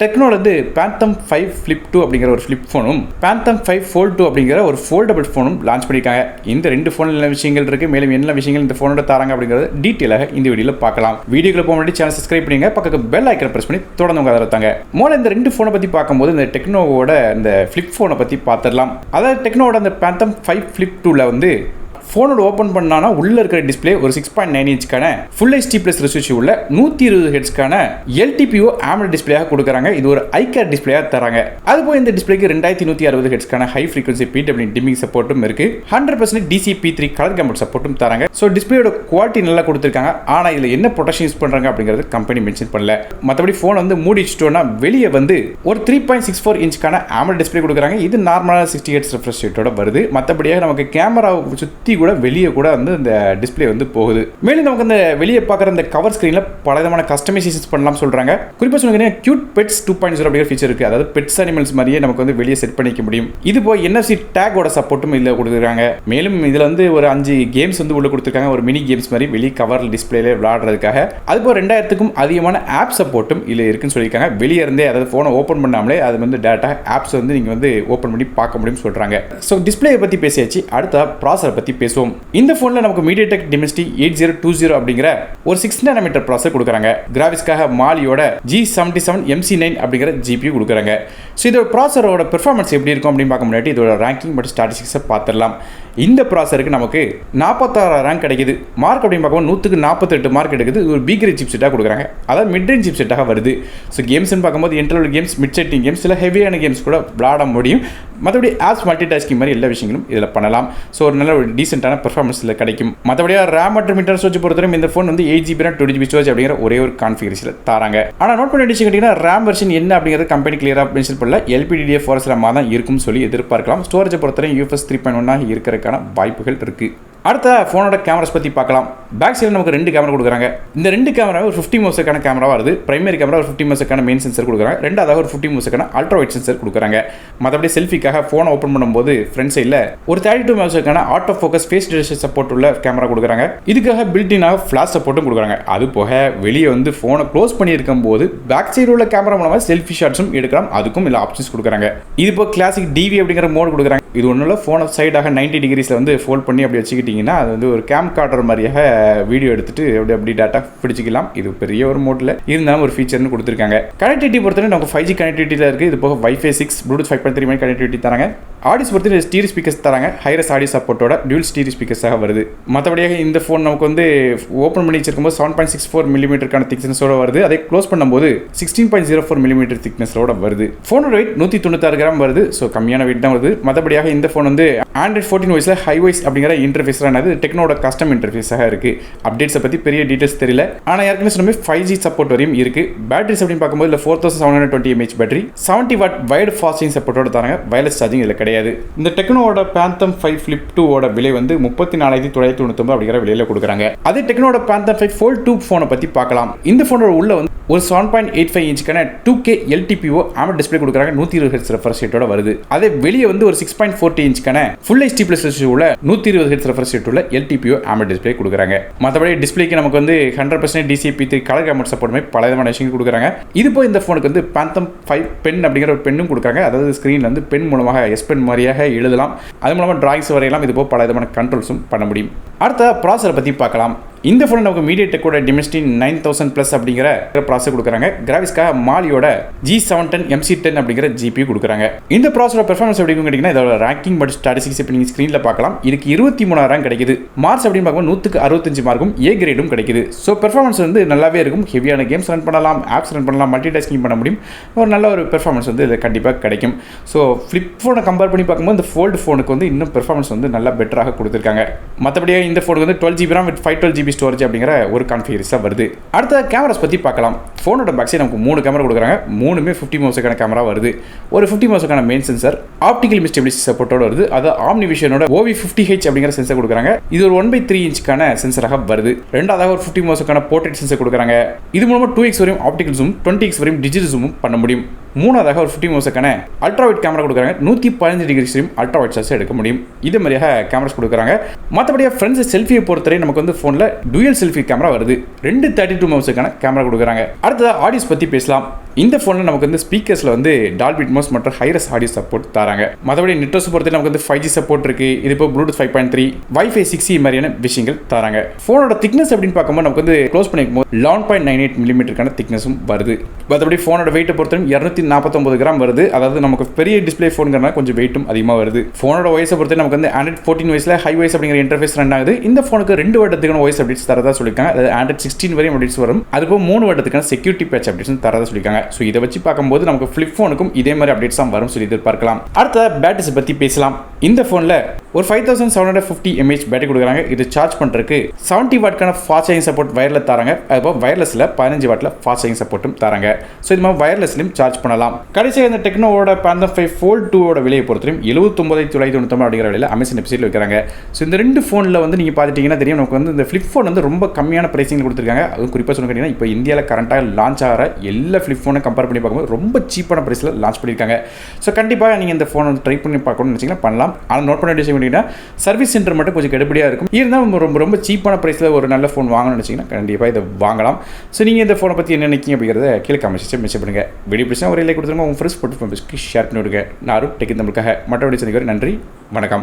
டெக்னோல வந்து phantom 5 flip 2 அப்படிங்கிற ஒரு ஃபிளிப் ஃபோனும் பேந்தம் 5 ஃபோல்ட் 2 அப்படிங்கிற ஒரு ஃபோல்டபிள் ஃபோனும் லான்ச் பண்ணியிருக்காங்க. இந்த ரெண்டு ஃபோனில் என்ன விஷயங்கள் இருக்கு, மேலும் என்ன விஷயங்கள் இந்த ஃபோனோட தராங்க அப்படிங்கிறது டீட்டெயிலாக இந்த வீடியோவில் பார்க்கலாம். வீடியோக்குள்ள போக முன்னாடி சேனல் சப்ஸ்கிரைப் பண்ணுங்க, பக்கத்துக்கு பெல் ஐக்கனை பிரஸ் பண்ணி தொடர்ந்து உங்க ஆதரவு தாங்க. முதல்ல இந்த ரெண்டு ஃபோனை பற்றி பார்க்கும்போது இந்த டெக்னோவோட இந்த ஃபிளிப் ஃபோனை பற்றி பார்த்துடலாம். அதாவது டெக்னோவோட அந்த பேந்தம் 5 ஃபிளிப் 2ல வந்து ஃபோனோட ஓப்பன் பண்ணானா உள்ள இருக்கிற டிஸ்பிளே ஒரு 6.9 இன்ச்க்கான ஃபுல் ஹெச்டி பிளஸ் ரெசல்யூஷன் உள்ள 120 ஹெர்ட்ஸ்க்கான LTPO AMOLED டிஸ்பிளேயாக கொடுக்குறாங்க. இது ஒரு ஐகேர் டிஸ்பிளேயாக தராங்க. அதுபோல் இந்த டிஸ்பிளேக்கு 2160 ஹெர்ட்ஸ்க்கான ஹை ஃப்ரீக்வன்சி PWM டிமிங் சப்போர்ட்டும் இருக்கு. 100% DCP3 கலர் கேமரா சப்போர்ட்டும் தராங்க. ஸோ டிஸ்பிளேயோட குவாலிட்டி நல்லா கொடுத்துருக்காங்க. ஆனால் இதில் என்ன ப்ரொடெக்ஷன் யூஸ் பண்ணுறாங்க அப்படிங்கிறது கம்பெனி மென்ஷன் பண்ணல. மற்றபடி ஃபோன் வந்து மூடி வச்சுட்டோம்னா வெளியே வந்து ஒரு 3.64 இன்ச்க்கான AMOLED டிஸ்பிளே கொடுக்குறாங்க. இது நார்மலான 60 ஹெர்ட்ஸ் ரெஃப்ரெஷ் ரேட்டோட வருது. மற்றபடியாக நமக்கு கேமரா சுற்றி கூட வெளியே கூட வந்து இந்த டிஸ்பிளே வந்து போகுது. மேலும் நமக்கு இந்த வெளியே பார்க்குற இந்த கவர் ஸ்க்ரீனில் பல விதமான கஸ்டமைசேஷன்ஸ் பண்ணலாம் சொல்கிறாங்க. குறிப்பாக சொன்னீங்கன்னா கியூட் பெட்ஸ் 2.0 அப்படிங்கிற ஃபீச்சர் இருக்குது. அதாவது பெட்ஸ் அனிமல்ஸ் மாதிரியே நமக்கு வந்து வெளியே செட் பண்ணிக்க முடியும். இது போய் NFC டேக்கோட சப்போர்ட்டும் இதில் கொடுத்துருக்காங்க. மேலும் இதில் வந்து ஒரு 5 கேம்ஸ் வந்து உள்ள கொடுத்துருக்காங்க. ஒரு மினி கேம்ஸ் மாதிரி வெளியே கவர் டிஸ்பிளேல விளையாடுறதுக்காக. அதுபோல் 2000க்கும் அதிகமான ஆப் சப்போர்ட்டும் இதில் இருக்குன்னு சொல்லியிருக்காங்க. வெளியே இருந்தே அதாவது ஃபோனை ஓப்பன் பண்ணாமலே அது வந்து டேட்டா ஆப்ஸ் வந்து நீங்கள் வந்து ஓப்பன் பண்ணி பார்க்க முடியும்னு சொல்கிறாங்க. ஸோ டிஸ்பிளே பற்றி பேசியாச்சு. அடுத்த ப்ராசரை பற்றி பேசுவோம். இந்த ஃபோனில் நமக்கு MediaTek Dimensity 8020 அப்படிங்கிற ஒரு 6 நானோமீட்டர் ப்ராசர் கொடுக்குறாங்க. கிராஃபிக்ஸ்க்காக மாலியோட G77 MC9 அப்படிங்கிற GPU கொடுக்குறாங்க. ஸோ இதோட ப்ராசரோட பெர்ஃபார்மன்ஸ் எப்படி இருக்கும் அப்படின்னு பார்க்க முன்னாடி இதோட ரேங்கிங் மற்றும் ஸ்டாட்டிஸ்டிக்ஸை பார்த்துடலாம். இந்த ப்ராசருக்கு நமக்கு 46 ரேங்க் கிடைக்குது. மார்க் அப்படின்னு பார்க்கும்போது 100க்கு 48 மார்க் எடுக்குது. இது ஒரு பீக்ரேட் சிப் செட்டாக கொடுக்குறாங்க. அதாவது மிட் ரேஞ்ச் சிப் செட்டாக வருது. ஸோ கேம்ஸ்ன்னு பார்க்கும்போது என்ட்ரல் கேம்ஸ், மிட் செட்டிங் கேம்ஸ், இல்லை ஹெவியான கேம்ஸ் கூட விளையாட முடியும். மற்றபடி ஆப்ஸ் மல்டி டாஸ்கிங் மாதிரி எல்லா விஷயங்களும் இதில் பண்ணலாம். ஸோ ஒரு நல்ல ஒரு டீசென்ட்டான பெர்ஃபார்மன்ஸ் இதில் கிடைக்கும். மற்றபடியாக ரேம் மற்றும் இன்டர்னல் ஸ்டோரேஜ் பொறுத்தவரைக்கும் இந்த ஃபோன் வந்து 8GB 2GB ஸ்டோரேஜ் அப்படிங்கிற ஒரே ஒரு கான்ஃபிகரேஷனில் தராங்க. ஆனால் நோட் பண்ணி வச்சு கேட்டிங்கன்னா ரேம் வெர்ஷன் என்ன அப்படிங்கிறது கம்பெனி கிளியராக மென்ஷன் பண்ணல. LPDDR4 ரேமாக தான் இருக்கும்னு சொல்லி எதிர்பார்க்கலாம். ஸ்டோரேஜை பொறுத்தவரை UFS 3.1 இருக்கிறதுக்கான வாய்ப்புகள் இருக்குது. அடுத்த ஃபோனோட கேமராஸ் பற்றி பார்க்கலாம். பேக் சைடில் நமக்கு 2 கேமரா கொடுக்குறாங்க. இந்த 2 கேமரா ஒரு 50 மெகாபிக்சலுக்கான கேமரா வருது. பிரைமரி கேமரா ஒரு 50 மெகாபிக்சலுக்கான மெயின் சென்சர் கொடுக்குறாங்க. ரெண்டாவது ஒரு 50 மெகாபிக்சலுக்கான அல்ட்ரா வைட் சென்சர் கொடுக்குறாங்க. மற்றபடி செல்ஃபிக்காக ஃபோனை ஓப்பன் பண்ணும்போது ஃப்ரண்ட் சைடில் ஒரு 32 மெகாபிக்சலுக்கான auto focus face detection support உள்ள கேமரா கொடுக்குறாங்க. இதுக்காக பில்டினாக ஃபிளாஷ் சப்போர்ட்டும் கொடுக்குறாங்க. அது போக வெளியே வந்து ஃபோனை க்ளோஸ் பண்ணியிருக்கும் போது பேக் சைடு உள்ள கேமரா மூலமாக செல்ஃபி ஷாட்ஸும் எடுக்கலாம். அதுக்கும் இல்லை ஆப்ஷன்ஸ் கொடுக்குறாங்க. இது இப்போ கிளாசிக் DV அப்படிங்கிற மோட் கொடுக்குறாங்க. இது ஒன்றும் இல்லை, ஃபோனை சைடாக 90 டிகிரிஸில் வந்து ஃபோல்ட் பண்ணி அப்படி வச்சுக்கிட்டிங்கன்னா அது வந்து ஒரு கேம் கார்டர் மாதிரியாக வீடியோ எடுத்துட்டு அப்படி டேட்டா பிடிச்சிக்கலாம். இது பெரிய ஒரு மோட்டில் இருந்தாலும் ஒரு ஃபீச்சர்னு கொடுத்துருக்காங்க. கனெக்டிவிட்டி பொறுத்தவரை நமக்கு 5G கனெக்டிவிட்டியில் இருக்குது. இது போக Wi-Fi 6, Bluetooth 5.3 மாதிரி கனெக்டிவிட்டி தராங்க. ஆடியோஸ் பொறுத்தவரை ஸ்டீரியோ ஸ்பீக்கர்ஸ் தராங்க. ஹைரஸ் ஆடியோ சப்போர்ட்டோட டியூல் ஸ்டீரியோ ஸ்பீக்கர்ஸாக வருது. மற்றபடியாக இந்த ஃபோன் நமக்கு வந்து ஓப்பன் பண்ணி வச்சிருக்கும்போது 7.64 மில்லிமீட்டருக்கான திக்னஸோட வருது. அதை க்ளோஸ் பண்ணும்போது 16.04 மில்லிமீட்டர் திக்னஸோட வருது. ஃபோனோட வெயிட் 196 கிராம் வருது. ஸோ கம்மியான வெயிட் தான் வருது. மற்றபடியாக இந்த ஃபோன் வந்து Android 14 வாய்ஸில் ஹைவைஸ் அப்படிங்கிற இன்டர்ஃபேஸானது டெக்னோட கஸ்டம் இன்டர்ஃபேஸாக இருக்குது. அப்டேட்ஸை பற்றி பெரிய டீட்டெயில்ஸ் தெரியல. ஆனால் ஏற்கனவே சொன்ன 5G சப்போர்ட் வரையும் இருக்குது. பேட்டரிஸ் அப்படின்னு பார்க்கும்போது இல்லை 4720 mAh battery, 70 watt wired fast charging சப்போர்ட்டோட தராங்க. வயர்லெஸ் சார்ஜிங் இதில் கிடையாது. இந்த டெக்னோட பேந்தம் 5 ஃபிளிப் 2 விலை வந்து 34,999 அப்படிங்கிற விலையில கொடுக்குறாங்க. அதே டெக்னோட பேந்தம் 5 ஃபோல்ட் 2 ஃபோனை பற்றி பார்க்கலாம். இந்த ஃபோனோட உள்ள வந்து ஒரு 7.85 இன்ச்சுக்கான 2K LTPO AMOLED டிஸ்பிளே கொடுக்குறாங்க. 120 ஹெர்ட்ஸ் ரெஃப்ரெஷ் ரேட்டோட வருது. அதே வெளியே வந்து ஒரு 6.40 இன்ச்சுக்கான ஃபுல் HD பிளஸ் உள்ள 120 ஹெர்ட்ஸ் ரெஃப்ரெஷ் ரேட் உள்ள LTPO AMOLED டிஸ்பிளே கொடுக்குறாங்க. மற்றபடி டிஸ்பிளேக்கு நமக்கு வந்து 100% DCP3 கலர் கேமரா சப்போர்ட் மாதிரி பல விதமான விஷயங்கள் கொடுக்குறாங்க. இது போய் இந்த ஃபோனுக்கு வந்து பேந்தம் 5 பென் அப்படிங்கிற ஒரு பெண்ணும் கொடுக்குறாங்க. அதாவது ஸ்க்ரீனில் வந்து பென் மூலமாக S பென் மாதிரியாக எழுதலாம். அது மூலமாக டிராயிங்ஸ் வரையலாம். இது போக பல விதமான கண்ட்ரோல்ஸும் பண்ண முடியும். அடுத்த ப்ராசரை பற்றி பார்க்கலாம். இந்த ஃபோனில் நமக்கு MediaTek Dimensity 9000+ அப்படிங்கிற ப்ராசர் கொடுக்குறாங்க. கிராஃபிக்ஸ்க்காக மாலியோட G710 MC10 அப்படிங்கிற GPU கொடுக்குறாங்க. இந்த ப்ராசரோட பெர்ஃபார்மன்ஸ் எப்படின்னு கேட்டிங்கன்னா இதோட ரேங்கிங் மற்றும் ஸ்டாட்டிஸ்டிக்ஸ் இப்போ நீங்கள் ஸ்க்ரீனில் பார்க்கலாம். இதுக்கு 23 ரேங்க் கிடைக்குது. மார்க்ஸ் அப்படின்னு பார்க்கும்போது 100க்கு 65 மார்க்கும் A கிரேடும் கிடைக்குது. ஸோ பெர்ஃபார்மன்ஸ் வந்து நல்லாவே இருக்கும். ஹெவியான கேம்ஸ் ரன் பண்ணலாம், ஆப்ஸ் ரன் பண்ணலாம், மல்டி டாஸ்கிங் பண்ண முடியும். ஒரு நல்ல ஒரு பெர்ஃபார்மன்ஸ் வந்து இது கண்டிப்பாக கிடைக்கும். ஸோ ஃப்ளிப் ஃபோனை கம்பேர் பண்ணி பார்க்கும்போது இந்த ஃபோல்டு ஃபோனுக்கு வந்து இன்னும் பெர்ஃபார்மன்ஸ் வந்து நல்லா பெட்டராக கொடுத்துருக்காங்க. மற்றபடியாக இந்த ஃபோனுக்கு வந்து 12GB RAM with 512GB storage அப்படிங்கிற ஒரு கான்ஃபிகரேஷன் வருது. அடுத்த கேமராஸ் பற்றி பார்க்கலாம். ஃபோனோட பேக் சைடு நமக்கு 3 கேமரா கொடுக்குறாங்க. 3மே 50 மெகாபிக்சலுக்கான கேமரா வருது. ஒரு 50 மெகாபிக்சலுக்கான main sensor optical image stability சப்போர்ட்டோட வருது. அது ஆம்னிவிஷனோட OV50H அப்படிங்கிற சென்சர் கொடுக்குறாங்க. இது ஒரு 1/3 இன்ச்சுக்கான சென்சராக வருது. ரெண்டாவதாக ஒரு 50 மெகாபிக்சலுக்கான போர்ட்ரேட் சென்சர் கொடுக்குறாங்க. இது மூலமாக 2x வரையும் ஆப்டிகல் ஜூம், 20x வரையும் டிஜிட்டல் ஜூமும் பண்ண முடியும். மூணாவதாக ஒரு 50 மெகாபிக்சலுக்கான அல்ட்ரா வைட் கேமரா கொடுக்குறாங்க. 115 டிகிரி வரையும் அல்ட்ரா வைட் ஷாட்ஸ் எடுக்க முடியும். இது மாதிரியாக கேமராஸ் கொடுக்குறாங்க. மற்றபடியாக ஃப்ரண்ட்ஸ் செல்ஃபியை பொறுத்தவரை நமக்கு வந்து ஃபோனில் டூயல் செல்ஃபி கேமரா வருது. 2 32 மெகாபிக்சலுக்கான கேமரா கொடுக்குறாங்க. அடுத்ததாக ஆடியோஸ் பற்றி பேசலாம். இந்த ஃபோனில் நமக்கு வந்து ஸ்பீக்கர்ஸில் வந்து டால்பி அட்மாஸ் மற்றும் ஹைரஸ் ஆடியோ சப்போர்ட் தராங்க. மற்றபடி நெட்வொர்க்ஸ் பொறுத்து நமக்கு வந்து 5G சப்போர்ட் இருக்கு. இது இப்போ ப்ளூடூத் 5.3 வைஃபை 6E மாதிரியான விஷயங்கள் தராங்க. ஃபோனோட திக்னஸ் அப்படின்னு பார்க்கும்போது நமக்கு வந்து க்ளோஸ் பண்ணிக்கும்போது 11.98 மில்லிமீட்டருக்கான திக்னஸும் வருது. மற்றபடி ஃபோனோட வெயிட்டை பொறுத்தவரை 249 கிராம் வருது. அதாவது நமக்கு பெரிய டிஸ்பிளே ஃபோனுங்கிறனால கொஞ்சம் வெயிட்டும் அதிகமாக வருது. ஃபோனோட வாய்ஸை பொறுத்து நமக்கு வந்து Android 14 வயசில் ஹை வாய்ஸ் அப்படிங்கிற இன்டர்ஃபேஸ் ரன் ஆகுது. இந்த ஃபோனுக்கு 2 வருடத்துக்கான வாய்ஸ் அப்டேட்ஸ் தரதா சொல்லியிருக்காங்க. அதாவது Android 16 வரையும் அப்டேட்ஸ் வரும். அதுக்கு 3 வருடத்துக்கான செக்யூரிட்டி பேட்ச் அப்டேட்ஸ் தரதா சொல்லியிருக்காங்க. ஸோ இதை வச்சு பார்க்கும்போது நமக்கு ஃபிளிப் ஃபோனுக்கும் இதே மாதிரி அப்டேட்ஸ் தான் வரும் சொல்லி எதிர்பார்க்கலாம். அடுத்த பேட்டரிஸ் பற்றி பேசலாம். இந்த ஃபோனில் ஒரு 5750 mAh பேட்டரி கொடுக்குறாங்க. இது சார்ஜ் பண்ணுறதுக்கு 70 வாட்க்கான ஃபாஸ்ட் சார்ஜிங் சப்போர்ட் வயரில் தராங்க. அதுபோல் வயர்லெஸில் 15 வாட்டில் ஃபாஸ்ட் சார்ஜிங் சப்போர்ட்டும் தராங்க. ஸோ இது மாதிரி வயர்லெஸ்லையும் சார்ஜ் பண்ணலாம். கடைசியாக இந்த டெக்னோவோட Phantom 5 Fold 2 விலையை பொறுத்தவரையும் 79,999 அப்படிங்கிற விலையில் அமேசான் வெப்சைட்டில் வைக்கிறாங்க. ஸோ இந்த 2 ஃபோனில் வந்து நீங்கள் பார்த்துட்டீங்கன்னா தெரியும், நமக்கு வந்து இந்த ஃபிளிப் ஃபோன் வந்து ரொம்ப கம்மியான ப்ரைஸிங் கொடுத்துருக்காங்க. அதுவும் குறிப்பாக சொல்ல கேட்டிங்கன்னா இப்போ இந்தியாவில் கரண்ட்டாக லான்ச் ஆகிற எல்லா ஃபிளிப் ஃபோனை கம்பேர் பண்ணி பார்க்கும்போது ரொம்ப சீப்பான ப்ரைஸில் லான்ச் பண்ணியிருக்காங்க. ஸோ கண்டிப்பாக நீங்கள் இந்த ஃபோனை ட்ரை பண்ணி பார்க்கணும்னு நினச்சிங்கன்னா பண்ணலாம். ஆனால் நோட் பண்ண விஷயம் கேட்டிங்கன்னா சர்வீஸ் சென்டர் மட்டும் கொஞ்சம் கெடுபடியாக இருக்கும். இருந்தாலும் ரொம்ப ரொம்ப சீப்பான ப்ரைஸில் ஒரு நல்ல ஃபோன் வாங்கணும்னு நினச்சிங்கன்னா கண்டிப்பாக இதை வாங்கலாம். ஸோ நீங்கள் இந்த ஃபோனை பற்றி என்ன நினைக்கிங்க அப்படிங்கிறத கீழே கமெண்ட்ஸ் மென்ஷன் பண்ணுங்கள். வீடியோ பிடிச்சா ஒரு லைக் கொடுத்துருங்க. உங்கள் ஃப்ரெண்ட்ஸ் போட்டு ஷேர் பண்ணி விடுங்க. நான் டெக் தமிழுக்காக மற்றபடி சந்திக்கிறேன். நன்றி, வணக்கம்.